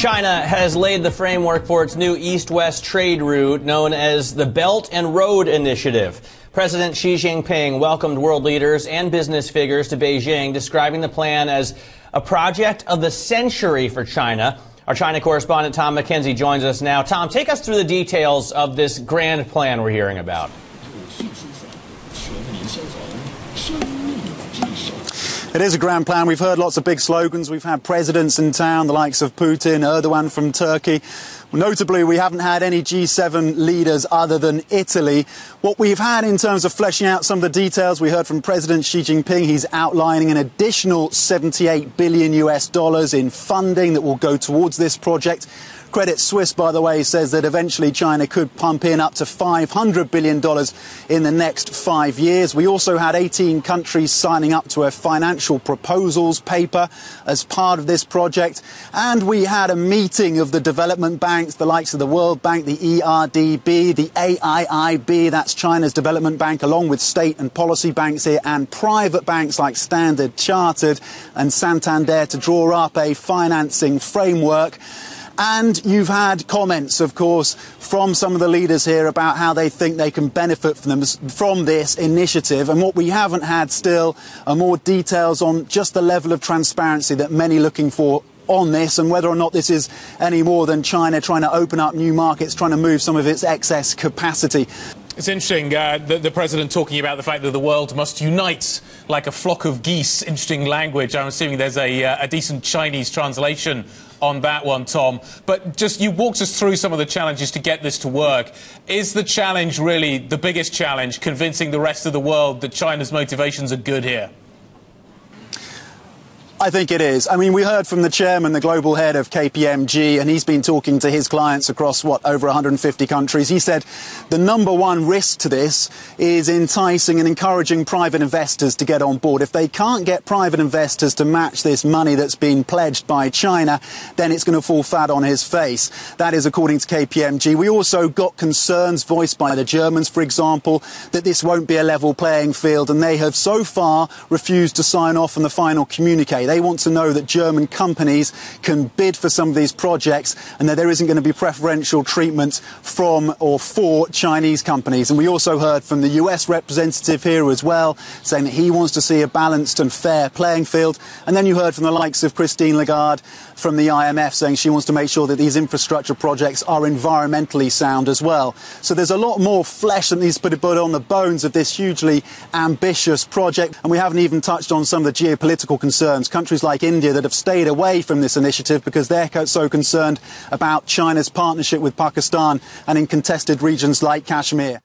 China has laid the framework for its new east-west trade route known as the Belt and Road Initiative. President Xi Jinping welcomed world leaders and business figures to Beijing, describing the plan as a project of the century for China. Our China correspondent Tom McKenzie joins us now. Tom, take us through the details of this grand plan we're hearing about. It is a grand plan. We've heard lots of big slogans. We've had presidents in town, the likes of Putin, Erdogan from Turkey. Notably, we haven't had any G7 leaders other than Italy. What we've had in terms of fleshing out some of the details, we heard from President Xi Jinping. He's outlining an additional $78 billion in funding that will go towards this project. Credit Suisse, by the way, says that eventually China could pump in up to $500 billion in the next 5 years. We also had 18 countries signing up to a financial proposals paper as part of this project. And we had a meeting of the development banks, the likes of the World Bank, the ERDB, the AIIB, that's China's development bank, along with state and policy banks here, and private banks like Standard Chartered and Santander to draw up a financing framework. And you've had comments, of course, from some of the leaders here about how they think they can benefit from this initiative. And what we haven't had still are more details on just the level of transparency that many are looking for on this, and whether or not this is any more than China trying to open up new markets, trying to move some of its excess capacity. It's interesting, the President talking about the fact that the world must unite like a flock of geese. Interesting language. I'm assuming there's a decent Chinese translation on that one, Tom. But just you walked us through some of the challenges to get this to work. Is the challenge really the biggest challenge, convincing the rest of the world that China's motivations are good here? I think it is. I mean, we heard from the chairman, the global head of KPMG, and he's been talking to his clients across, over 150 countries. He said the number one risk to this is enticing and encouraging private investors to get on board. If they can't get private investors to match this money that's been pledged by China, then it's going to fall flat on his face. That is according to KPMG. We also got concerns voiced by the Germans, for example, that this won't be a level playing field, and they have so far refused to sign off on the final communique. They want to know that German companies can bid for some of these projects and that there isn't going to be preferential treatment from or for Chinese companies. And we also heard from the US representative here as well, saying that he wants to see a balanced and fair playing field. And then you heard from the likes of Christine Lagarde from the IMF saying she wants to make sure that these infrastructure projects are environmentally sound as well. So there's a lot more flesh that needs to be put on the bones of this hugely ambitious project. And we haven't even touched on some of the geopolitical concerns. Countries like India that have stayed away from this initiative because they're so concerned about China's partnership with Pakistan and in contested regions like Kashmir.